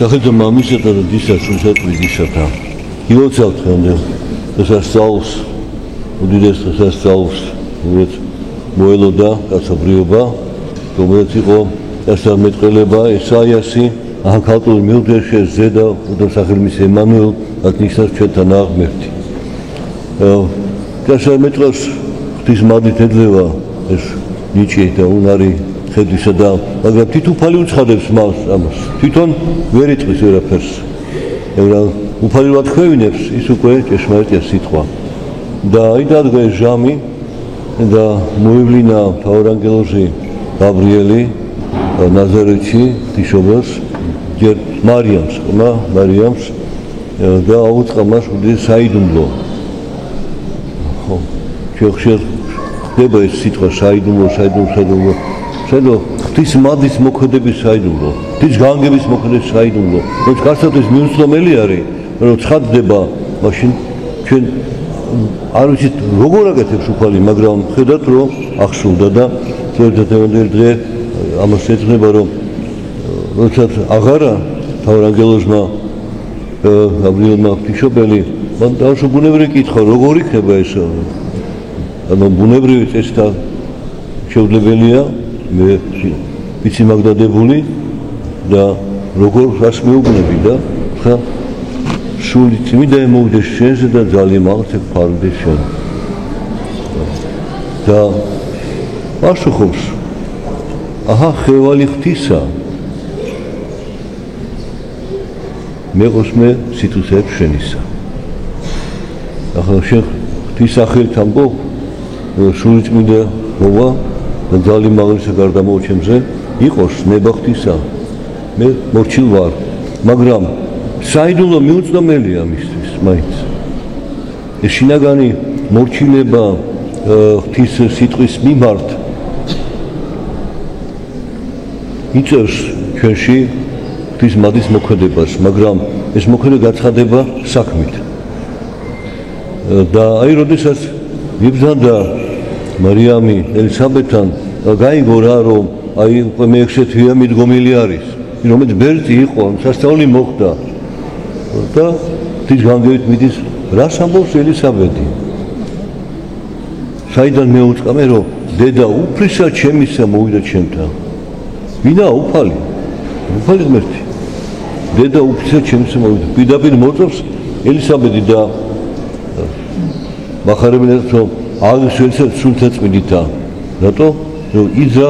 სახელმწიფო მამისათა და დისა სულთათვიდისათა გილოცავთ ხანდე დღესასწაულს უდიდეს დღესასწაულს მოელოდა კაცობრიობა რომელიც იყო დასამეტყველება ესაიასი ახალკალთური მილდერში ზედა უდასახელმის ემანუელ ათნისას ჩვენთან აღმერთი დასამეტყველს ღვთისმადლით ეძლევა ეს ნიჭი და უნარი ხედვისა და მაგრამ თვითუფალი უცხადებს მას ამას თვითონ ვერ იტყვის ვერაფერს უფალივად ხვევინებს ის უკვე ჭეშმარიტია სიტყვა და აი დადგა ჟამი და მოევლინა მთავარანგელოზი გაბრიელი ნაზარეთში ღვთისმშობელს ჯერ მარიამს და აუწყა მას უდიდეს საიდუმლო ხო ხშირ ხდება ეს სიტყვა საიდუმლო შედო ღვთისმადლის მოქმედების საიდუმლო ღვთის განგების მოქმედების საიდუმლო რომ გასათვლის მიუცდომელი არის რომ ცხადდება მაშინ ჩვენ არ ვიცით როგორ აკეთებს უფალი მაგრამ ხედავთ რომ ახსოვდა და თერთმეტ დღე ამას ეძღვნება რომ როდესაც აღარა მთავარანგელოზმა გაბრიელმა ღვთისმშობელი მან დაუშვა ბუნებრივი კითხვა როგორ იქნება ეს ანუ ბუნებრივი წესთა შეუძლებელია მე ვიცი მაგდადებული და როგორ რას მეუბნები და ხა სული წმინდა მოვიდეს შენზე და ძალიან მაღალ ფარდეს შენ და პასუხობს აჰა ხევალი ღვთისა მეყოს მე სიტუაციებს შენისა ახლა შენ ღვთის სახელით ამბობ სული წმინდა მოვა და ძალიან მაღალისა გარდამოვა ჩემზე იყოს ნება ღვთისა მე მორჩილ ვარ მაგრამ საიდუმლო მიუწვდომელია მისთვის მაინც ეს შინაგანი მორჩილება ღვთის სიტყვის მიმართ იწევს ჩვენში ღვთისმადლის მოქმედებას მაგრამ ეს მოქმედება გაცხადება საქმით და აი როდესაც იბრძანდა მარიამი ელისაბედთან გაიგო რა რომ აი უკვე მე-6 თვეა მიდგომილი არის რომელიც ბერტი იყო სასწაული მოხდა და ღვთის განგებით მიდის რას ამბობს ელისაბედი საიდან მეუწყამე რომ დედა უფლისა ჩემისა მოვიდა ჩემთან ვინა უფალი ღმერთი დედა უფლისა ჩემისა მოვიდა პირდაპირ მოწევს ელისაბედი და მახარებელს რომ აღიშვეცა სულთაწმინდითა რატო რომ იძრა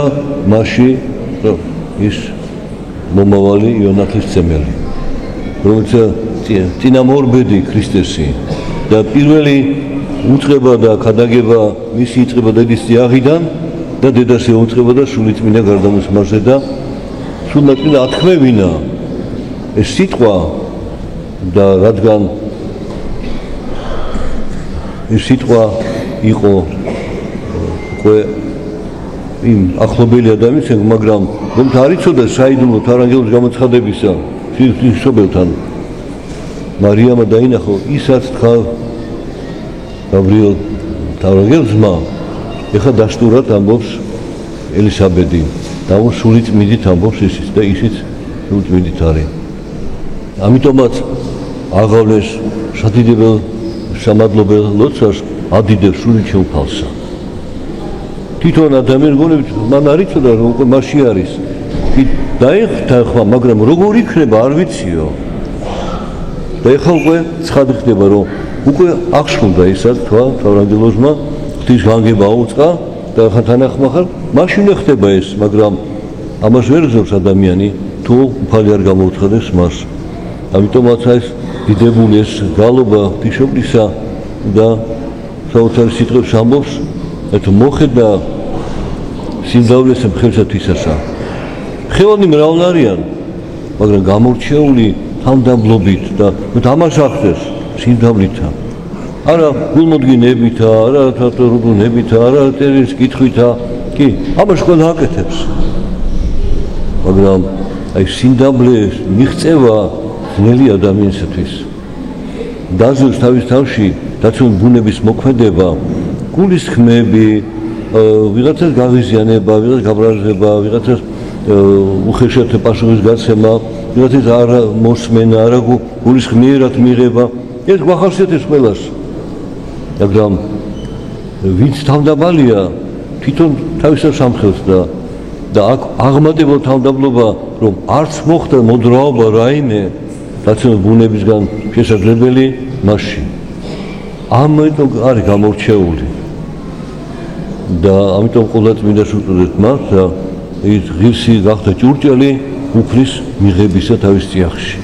მასში ის მომავალი იონათლის წემელი რომელიც წინამორბედი ქრისტესი და პირველი უწყება და ქადაგება მისი იწყება დედის წიაღიდან და დედას ეუწყება და სულიწმინდა გარდამოს მასზე და სულიწმინდა ათქმევინა ეს სიტყვა და რადგან ეს სიტყვა იყო უკვე იმ ახლობელი ადამიანს მაგრამ რომ არ იცოდა საიდუმლო მთავარანგელოზის გამოცხადებისა ღვთისმშობელთან მარიამა დაინახო ისაც თქვა გაბრიელ მთავარანგელოზმა ეხლა დასტურად ამბობს ელისაბედი და სულიწმინდით ამბობს ისიც და ისიც სულიწმინდით არის ამიტომაც აღავლეს სადიდებელ სამადლობელ ლოცვას ადიდებს სული შეუფალსა თვითონ ადამიანი გონებით მან არ იცოდა რომ უკვე მასში არის დაიხთა ხმა მაგრამ როგორ იქნება არ ვიციო და ეხლა უკვე ცხად ხდება რომ უკვე აღსრულდა ისაც თქვა მთავარანგელოზმა ღვთის განგება აუწყა და ხა თანახმახარ მაშინ ხდება ეს მაგრამ ამას ვერ გზობს ადამიანი თუ უფალი არ გამოუცხადეს მას ამიტომაც ეს დიდებული ეს გალობა ღვთისმშობლისა და საოცარი სიტყვებს ამბობს თუ მოხედა სიმძლავრეს მხევსათვისასა ხევანი მრავალი არიან მაგრამ გამორჩეული თანდაბლობით და ამას ახდენს სიმძლავრითა არა გულმოდგინებითა არა თატრობნებითა არა ტერის კითხვითა კი ამას ყველა აკეთებს მაგრამ აი სიმძლავრის მიღწევა ძნელი ადამიანისათვის დაზუსტ თავის თავში დაცული ბუნების მოქმედება გულის ხმები ვიღაცას გაღიზიანება ვიღაცას გაბრაზება ვიღაცას უხეშად პასუხის გაცემა ვიღაცის არ მოსმენა, არა გულისხმიერად მიღება, ეს გვახასიათებს ყველას. მაგრამ ვინც თავმდაბალია, თვითონ თავისას ამხელს და აქ აღმატებელ თავმდაბლობა, რომ არც მოხდა მოძრაობა რაიმე რაციონალ ბუნებისგან შესაძლებელი მასში. ამიტომ არის გამორჩეული. და ამიტომ ყოველდღე მინდა შევწოდეთ მას და ის ღირსი გახდა ჭურჭელი უფლის მიღებისა თავის წიაღში.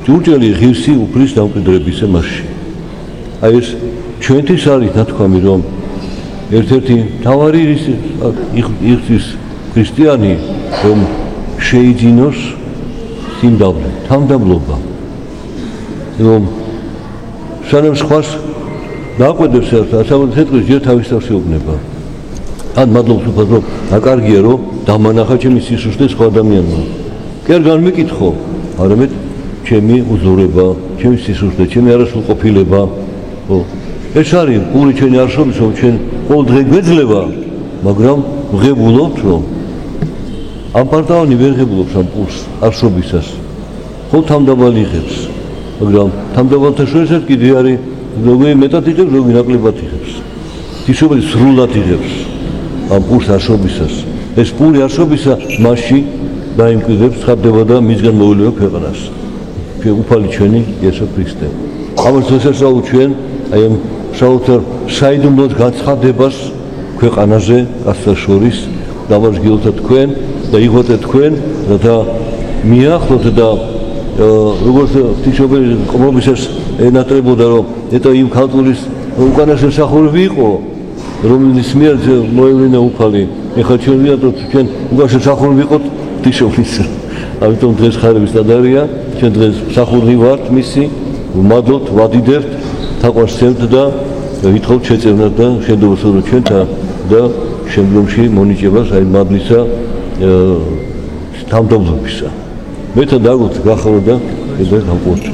ჭურჭელი ღირსი უფლის დამკვიდრებისა მასში. აი ეს ჩვენთვის არის ნათქვამი, რომ ერთ-ერთი მთავარი იხდის ქრისტიანი, რომ შეიძინოს სიმდაბლე, თავმდაბლობა. რომ სანამ სხვას დააკვირდებს ასამართლო თეთრს ჯერ თავის თავს ეუბნება. ან მადლობს უფალს, რომ აკარგია, რომ დამანახა ჩემი სისუსტე სხვა ადამიანმა. კი არ განმიკითხო, არამედ ჩემი უძლურება, ჩემი სისუსტე, ჩემი არასრულყოფილება. ხო, ეს არის პური ჩვენი არსობის, რომ ჩვენ ყოველ დღე გვეძლება, მაგრამ ვღებულობთ, რომ ამ პარტავანი ვერ ღებულობს ამ პურს არსობისას. ხო, თავმდაბალი იღებს, მაგრამ თავმდაბალთა შორისაც კიდე არის ზოგი მეტად იღებს, ზოგი ნაკლებად იღებს. თვისობრივ სრულად იღებს ამ პურს არსობისას. ეს პური არსობისა მასში დაიმკვიდრებს, ცხადდება და მისგან მოვლენა ქვეყანას. უფალი ჩვენი იესო ქრისტე. ამას შესაძლოა ჩვენ აი ამ საოცარ საიდუმლოს გაცხადებას ქვეყანაზე კაცთა შორის დამარჯგილოთ თქვენ და იღოთ თქვენ და მიახლოთ და როგორც თიშობელი ყრობისას ენატრებოდა, რომ ეტო იმ ქალწულის უკანასკნელი მსახურები იყო, რომელიც მიერ მოევლინა უფალი. ეხლა ჩვენ ვიატოთ, ჩვენ უკანასკნელი მსახურები ვიყოთ თიშობის. ამიტომ დღეს ხარების დადარია, ჩვენ დღეს მსახურნი ვართ მისი, ვმადლობთ, ვადიდებთ, თაყვანს სცემთ და ვითხოვთ შეწევნათ და შედევასო ჩვენთან და შემდგომში მონიჭებას აი მადლისა თავმდაბლობისა. მე თან დაგვთ გახარო და კიდევ გამყურთ.